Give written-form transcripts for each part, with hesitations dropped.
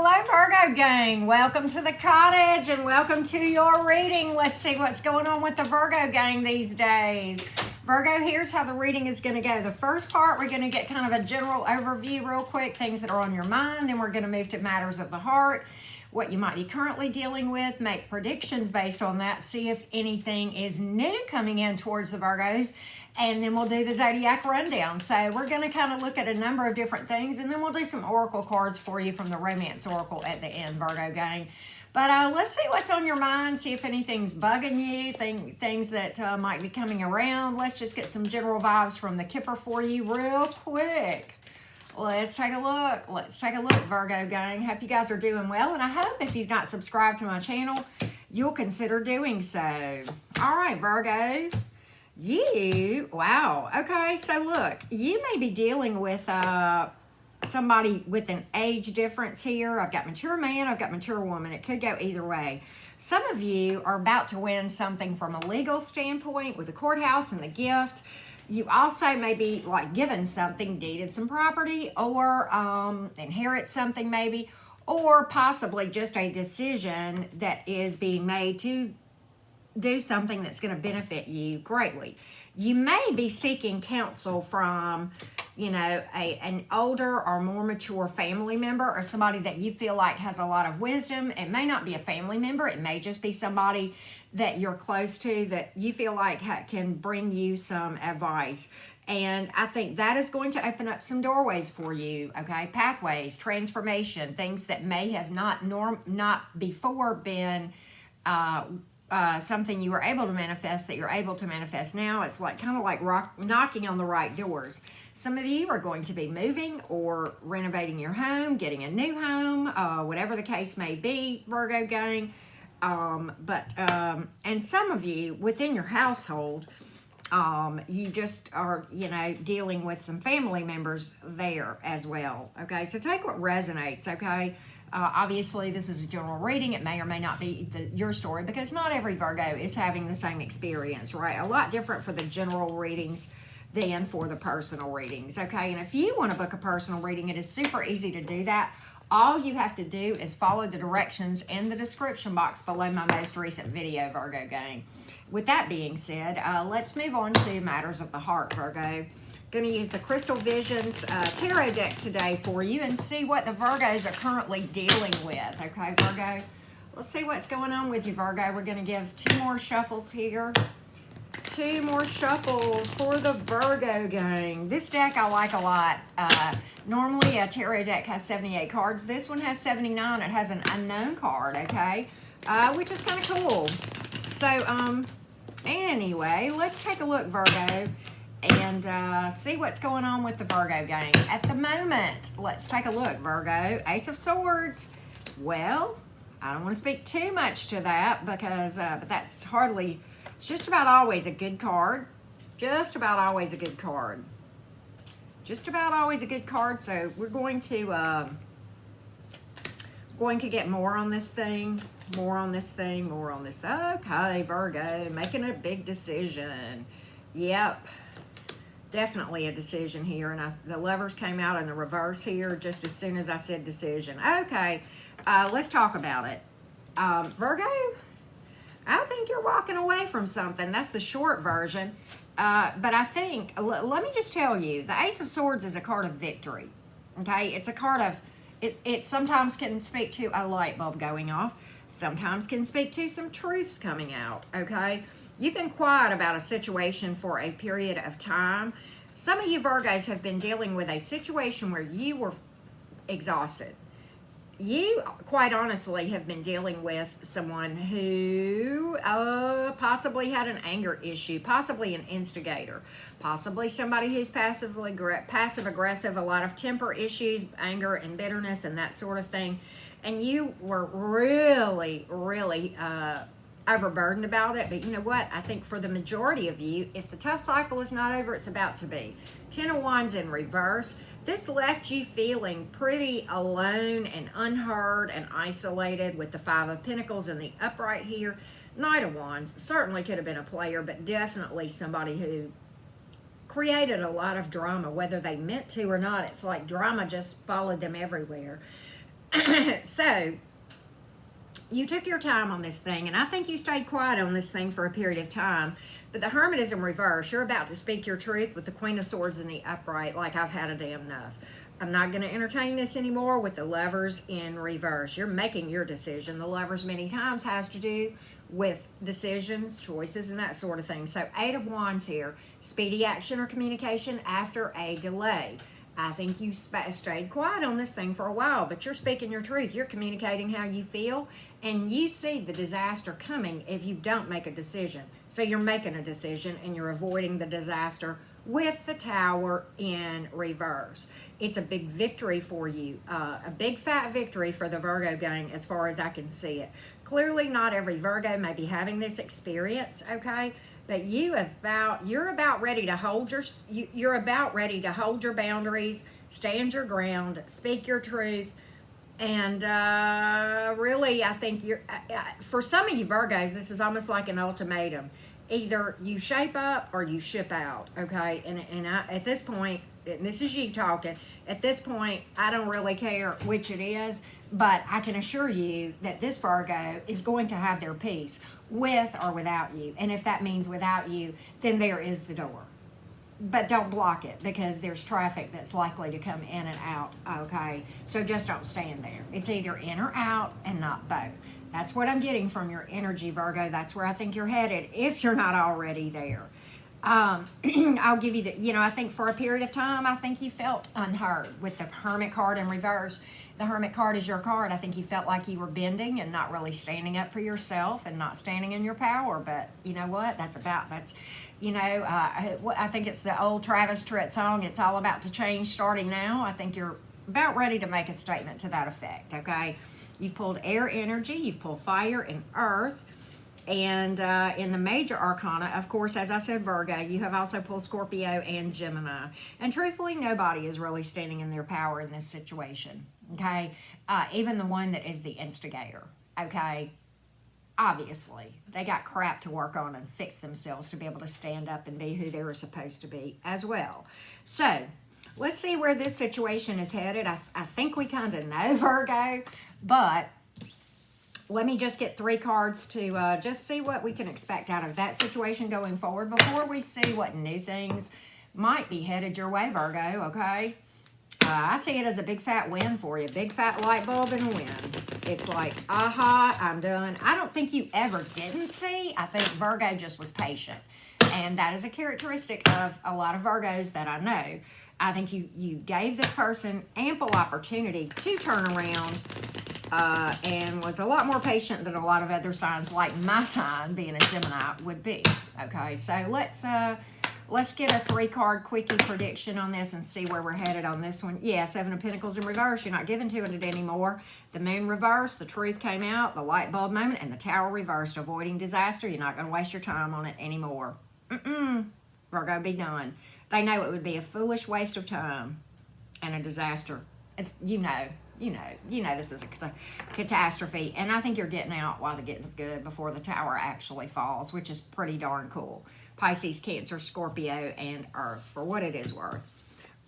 hello, Virgo gang. Welcome to the cottage and welcome to your reading. Let's see what's going on with the Virgo gang these days. Virgo, here's how the reading is going to go. The first part, we're going to get kind of a general overview real quick, things that are on your mind. Then we're going to move to matters of the heart, what you might be currently dealing with, make predictions based on that, see if anything is new coming in towards the Virgos. And then we'll do the zodiac rundown. So we're going to kind of look at a number of different things, and then we'll do some oracle cards for you from the romance oracle at the end, Virgo gang. But let's see what's on your mind, see if anything's bugging you, things that might be coming around. Let's just get some general vibes from the Kipper for you real quick. Let's take a look. Let's take a look, Virgo gang. Hope you guys are doing well, and I hope if you've not subscribed to my channel, you'll consider doing so. All right, Virgo. Wow. Okay, so look, you may be dealing with somebody with an age difference here. I've got mature man, I've got mature woman. It could go either way. Some of you are about to win something from a legal standpoint with the courthouse and the gift. You also may be like given something, deeded some property, or inherit something maybe, or possibly just a decision that is being made to do something that's going to benefit you greatly. You may be seeking counsel from, you know, an older or more mature family member, or somebody that you feel like has a lot of wisdom. It may not be a family member. It may just be somebody that you're close to that you feel like can bring you some advice. And I think that is going to open up some doorways for you, okay? Pathways, transformation, things that may have not before been something you were able to manifest that you're able to manifest now. It's like kind of like knocking on the right doors. Some of you are going to be moving or renovating your home, getting a new home, whatever the case may be, Virgo gang. And some of you within your household, you just are, you know, dealing with some family members there as well. Okay, so take what resonates, okay? Obviously, this is a general reading. It may or may not be your story because not every Virgo is having the same experience, right? A lot different for the general readings than for the personal readings, okay? And if you want to book a personal reading, it is super easy to do that. All you have to do is follow the directions in the description box below my most recent video, Virgo gang. With that being said, let's move on to matters of the heart, Virgo. Going to use the Crystal Visions tarot deck today for you and see what the Virgos are currently dealing with. Okay, Virgo? Let's see what's going on with you, Virgo. We're going to give 2 more shuffles here. 2 more shuffles for the Virgo gang. This deck I like a lot. Normally a tarot deck has 78 cards. This one has 79. It has an unknown card, okay? Which is kind of cool. So, anyway, let's take a look, Virgo, and see what's going on with the Virgo gang at the moment. Let's take a look, Virgo. Ace of Swords. Well, I don't want to speak too much to that because but that's hardly, it's just about always a good card. Just about always a good card. Just about always a good card. So we're going to get more on this thing. More on this thing. More on this. Okay, Virgo, making a big decision. Yep. Definitely a decision here, and the Lovers came out in the reverse here just as soon as I said decision. Okay, let's talk about it. Virgo, I think you're walking away from something. That's the short version. But I think, let me just tell you, the Ace of Swords is a card of victory. Okay, it's a card of, it sometimes can speak to a light bulb going off. Sometimes can speak to some truths coming out, okay? You've been quiet about a situation for a period of time. Some of you Virgos have been dealing with a situation where you were exhausted. You, quite honestly, have been dealing with someone who possibly had an anger issue, possibly an instigator, possibly somebody who's passive-aggressive, a lot of temper issues, anger and bitterness and that sort of thing. And you were really, really overburdened about it. But you know what? I think for the majority of you, if the tough cycle is not over, it's about to be. 10 of Wands in reverse. This left you feeling pretty alone and unheard and isolated with the 5 of Pentacles in the upright here. Knight of Wands certainly could have been a player, but definitely somebody who created a lot of drama, whether they meant to or not. It's like drama just followed them everywhere. So, you took your time on this thing, and I think you stayed quiet on this thing for a period of time. But the Hermit is in reverse. You're about to speak your truth with the Queen of Swords in the upright, like I've had a damn enough. I'm not going to entertain this anymore with the Lovers in reverse. You're making your decision. The Lovers many times has to do with decisions, choices, and that sort of thing. So 8 of Wands here. Speedy action or communication after a delay. I think you stayed quiet on this thing for a while, but you're speaking your truth. You're communicating how you feel, and you see the disaster coming if you don't make a decision. So you're making a decision, and you're avoiding the disaster with the Tower in reverse. It's a big victory for you, a big fat victory for the Virgo gang as far as I can see it. Clearly not every Virgo may be having this experience, okay? But you're about ready to hold you're about ready to hold your boundaries, stand your ground, speak your truth, and really, I think for some of you Virgos, this is almost like an ultimatum. Either you shape up or you ship out, okay? And at this point, and this is you talking, at this point, I don't really care which it is, but I can assure you that this Virgo is going to have their peace with or without you. And if that means without you, then there is the door. But don't block it, because there's traffic that's likely to come in and out, okay? So just don't stand there. It's either in or out and not both. That's what I'm getting from your energy, Virgo. That's where I think you're headed, if you're not already there. I'll give you I think for a period of time, I think you felt unheard with the Hermit card in reverse. The Hermit card is your card. I think you felt like you were bending and not really standing up for yourself and not standing in your power. But you know what? I think it's the old Travis Tritt song, "It's all about to change starting now." I think you're about ready to make a statement to that effect, okay? You've pulled air energy, you've pulled fire and earth. And in the major arcana, of course, as I said, Virgo, you have also pulled Scorpio and Gemini. And truthfully, nobody is really standing in their power in this situation, okay? Even the one that is the instigator, okay? Obviously, they got crap to work on and fix themselves to be able to stand up and be who they were supposed to be as well. So, let's see where this situation is headed. I think we kind of know, Virgo, but let me just get 3 cards to just see what we can expect out of that situation going forward before we see what new things might be headed your way, Virgo, okay? I see it as a big fat win for you. Big fat light bulb and win. It's like, aha, I'm done. I don't think you ever didn't see. I think Virgo just was patient. And that is a characteristic of a lot of Virgos that I know. I think you gave this person ample opportunity to turn around and was a lot more patient than a lot of other signs, like my sign, being a Gemini, would be. Okay, so let's get a 3-card quickie prediction on this and see where we're headed on this one. Yeah, 7 of Pentacles in reverse. You're not giving to it anymore. The Moon reversed. The truth came out. The light bulb moment. And the Tower reversed. Avoiding disaster. You're not going to waste your time on it anymore. Virgo, be done. They know it would be a foolish waste of time and a disaster. It's, you know this is a catastrophe. And I think you're getting out while the getting's good before the Tower actually falls, which is pretty darn cool. Pisces, Cancer, Scorpio, and Earth, for what it is worth.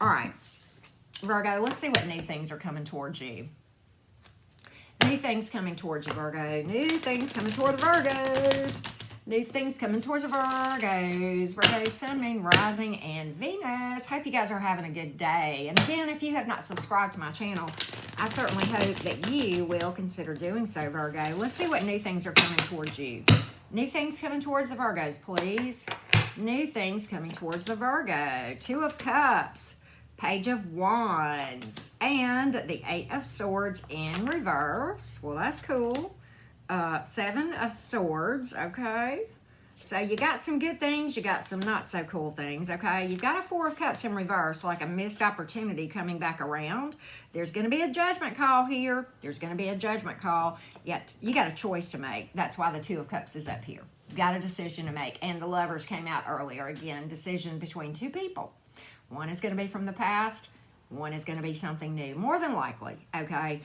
All right, Virgo, let's see what new things are coming towards you. New things coming towards you, Virgo. New things coming toward the Virgos. New things coming towards the Virgos. Virgo, Sun, Moon, Rising, and Venus. Hope you guys are having a good day. And again, if you have not subscribed to my channel, I certainly hope that you will consider doing so, Virgo. Let's see what new things are coming towards you. New things coming towards the Virgos, please. New things coming towards the Virgo. 2 of Cups, Page of Wands, and the 8 of Swords in reverse. Well, that's cool. 7 of Swords, okay? So you got some good things, you got some not so cool things, okay? You've got a 4 of Cups in reverse, like a missed opportunity coming back around. There's going to be a judgment call here. There's going to be a judgment call. Yet you got a choice to make. That's why the 2 of Cups is up here. You got a decision to make. And the Lovers came out earlier. Again, decision between 2 people. One is going to be from the past. One is going to be something new, more than likely, okay?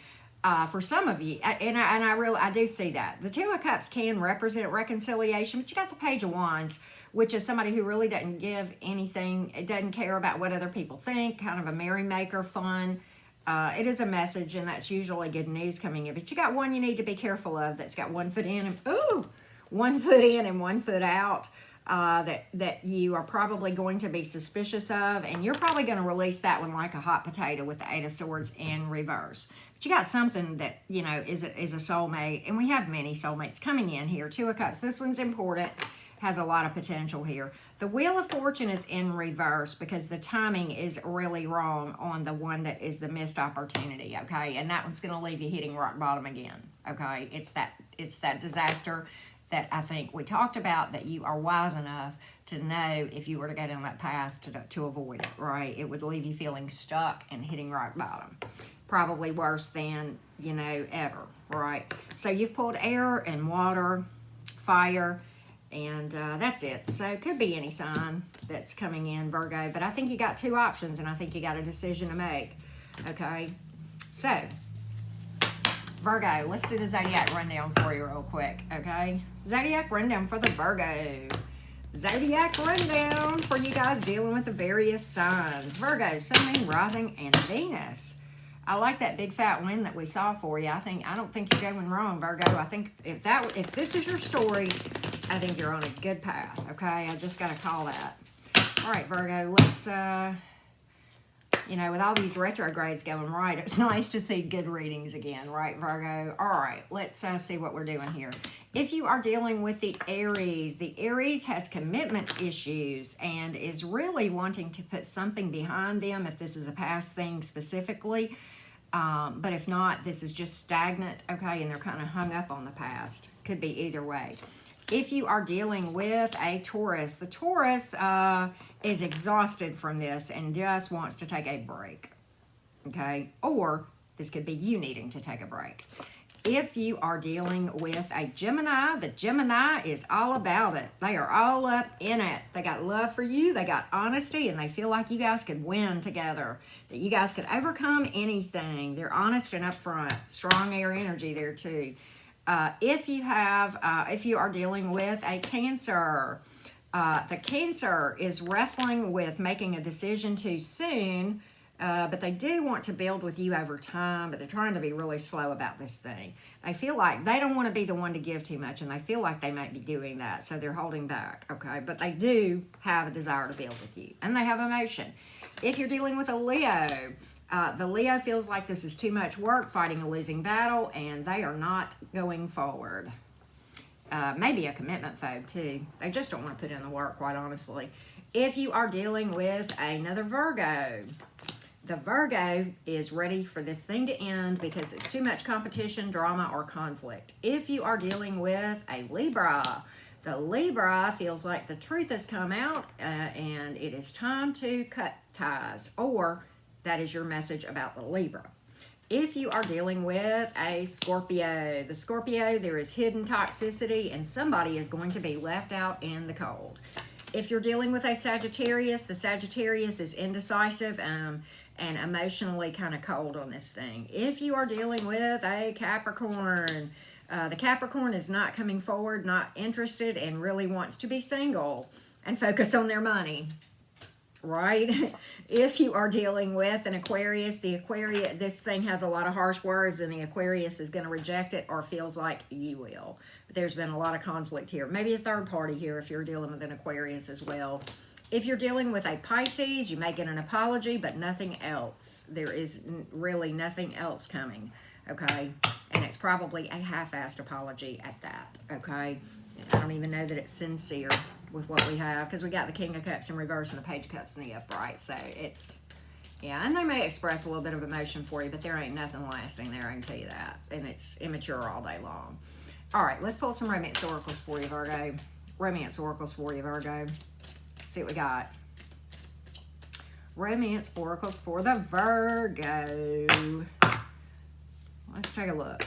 For some of you, and I do see that. The 2 of Cups can represent reconciliation, but you got the Page of Wands, which is somebody who really doesn't give anything, it doesn't care about what other people think, kind of a merrymaker, fun, It is a message, and that's usually good news coming in. But you got one you need to be careful of that's got 1 foot in and, ooh, 1 foot in and 1 foot out. That you are probably going to be suspicious of, and you're probably going to release that one like a hot potato with the 8 of Swords in reverse. But you got something that, you know, is a soulmate, and we have many soulmates coming in here. 2 of Cups. This one's important, has a lot of potential here. The Wheel of Fortune is in reverse because the timing is really wrong on the one that is the missed opportunity, okay? And that one's going to leave you hitting rock bottom again, okay? It's that disaster that I think we talked about, that you are wise enough to know if you were to go down that path to avoid it, right? It would leave you feeling stuck and hitting rock bottom. Probably worse than, you know, ever, right? So you've pulled air and water, fire, and that's it. So it could be any sign that's coming in, Virgo, but I think you got 2 options, and I think you got a decision to make, okay? So, Virgo, let's do the Zodiac rundown for you real quick, okay? Zodiac rundown for the Virgo. Zodiac rundown for you guys dealing with the various signs. Virgo, Sun, Moon, Rising, and Venus. I like that big fat win that we saw for you. I don't think you're going wrong, Virgo. I think if this is your story, I think you're on a good path, okay? I just got to call that. All right, Virgo, let's... you know, with all these retrogrades going right, it's nice to see good readings again, right, Virgo? All right, let's see what we're doing here. If you are dealing with the Aries has commitment issues and is really wanting to put something behind them, if this is a past thing specifically. But if not, this is just stagnant, okay, and they're kind of hung up on the past. Could be either way. If you are dealing with a Taurus, the Taurus is exhausted from this and just wants to take a break, okay? Or this could be you needing to take a break. If you are dealing with a Gemini, the Gemini is all about it. They are all up in it. They got love for you. They got honesty, and they feel like you guys could win together, that you guys could overcome anything. They're honest and upfront. Strong air energy there too. If you are dealing with a Cancer, the Cancer is wrestling with making a decision too soon, but they do want to build with you over time, but they're trying to be really slow about this thing. They feel like they don't want to be the one to give too much, and they feel like they might be doing that, so they're holding back, okay? But they do have a desire to build with you, and they have emotion. If you're dealing with a Leo, the Leo feels like this is too much work, fighting a losing battle, and they are not going forward. Maybe a commitment phobe too. They just don't want to put in the work, quite honestly. If you are dealing with another Virgo, the Virgo is ready for this thing to end because it's too much competition, drama, or conflict. If you are dealing with a Libra, the Libra feels like the truth has come out and it is time to cut ties, or that is your message about the Libra. If you are dealing with a Scorpio, the Scorpio, there is hidden toxicity and somebody is going to be left out in the cold. If you're dealing with a Sagittarius, the Sagittarius is indecisive and emotionally kind of cold on this thing. If you are dealing with a Capricorn, the Capricorn is not coming forward, not interested, and really wants to be single and focus on their money. Right? If you are dealing with an Aquarius, this thing has a lot of harsh words, and the Aquarius is going to reject it or feels like you will. But there's been a lot of conflict here. Maybe a third party here if you're dealing with an Aquarius as well. If you're dealing with a Pisces, you may get an apology, but nothing else. There is really nothing else coming, okay? And it's probably a half-assed apology at that, okay? I don't even know that it's sincere with what we have, because we got the King of Cups in reverse and the Page of Cups in the upright. So it's, yeah, and they may express a little bit of emotion for you, but there ain't nothing lasting there, I can tell you that. And it's immature all day long. All right, let's pull some romance oracles for you, Virgo. Romance oracles for you, Virgo. See what we got. Romance oracles for the Virgo. Let's take a look.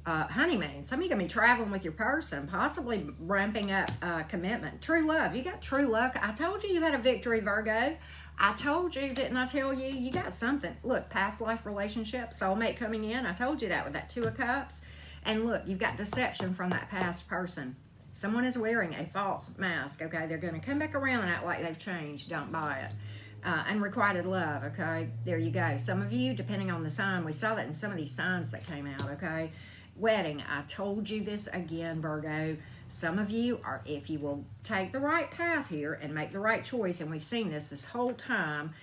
Honeymoon. Some of you going to be traveling with your person, possibly ramping up commitment. True love. You got true love. I told you had a victory, Virgo. I told you, didn't I tell you? You got something. Look, past life relationship, soulmate coming in. I told you that with that 2 of Cups. And look, you've got deception from that past person. Someone is wearing a false mask, okay? They're going to come back around and act like they've changed. Don't buy it. unrequited love, okay? There you go. Some of you, depending on the sign, we saw that in some of these signs that came out, okay? Wedding, I told you this again, Virgo. Some of you are, if you will take the right path here and make the right choice, and we've seen this whole time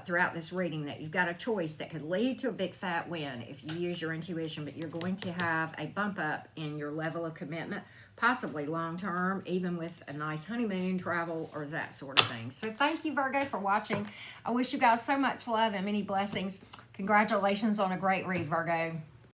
throughout this reading, that you've got a choice that could lead to a big fat win if you use your intuition, but you're going to have a bump up in your level of commitment, possibly long term, even with a nice honeymoon, travel, or that sort of thing. So thank you, Virgo, for watching. I wish you guys so much love and many blessings. Congratulations on a great read, Virgo.